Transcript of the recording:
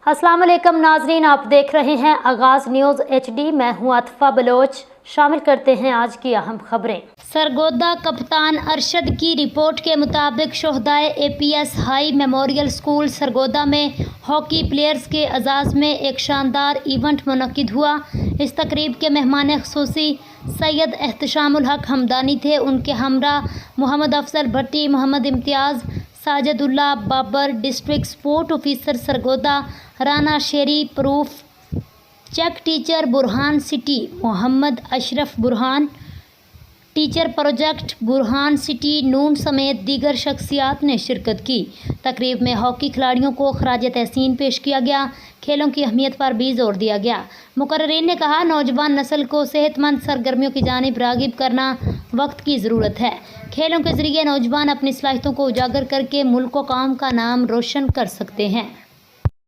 अस्सलाम वालेकुम नाजरीन, आप देख रहे हैं आगाज़ न्यूज़ HD। मैं हूं आतिफा बलोच। शामिल करते हैं आज की अहम खबरें। सरगोदा कप्तान अरशद की रिपोर्ट के मुताबिक शोहदाए APS high memorial school Sargodha में हॉकी प्लेयर्स के एजाज़ में एक शानदार इवेंट मुनक्किद हुआ। इस तकरीब के मेहमान ख़ुसूसी सैयद एहतशामुल हक हमदानी थे। उनके हमरा Mohammad Afzal Bhatti, Mohammad Imtiaz, Sajidullah Babar, district sport officer Sargodha Rana Sheri, proof check teacher Burhan city Mohammad Ashraf Burhan, teacher project Burhan city Noon समेत दीगर शख्सियात ने शिरकत की। तकरीब में हॉकी खिलाड़ियों को खराज तहसीन पेश किया गया। खेलों की अहमियत पर भी जोर दिया गया। मुकर्रिरीन ने कहा, नौजवान नस्ल को सेहतमंद सरगर्मियों की जानिब रागिब करना वक्त की ज़रूरत है। खेलों के ज़रिए नौजवान अपनी सलाहियतों को उजागर करके मुल्क व कौम का नाम रोशन कर सकते हैं।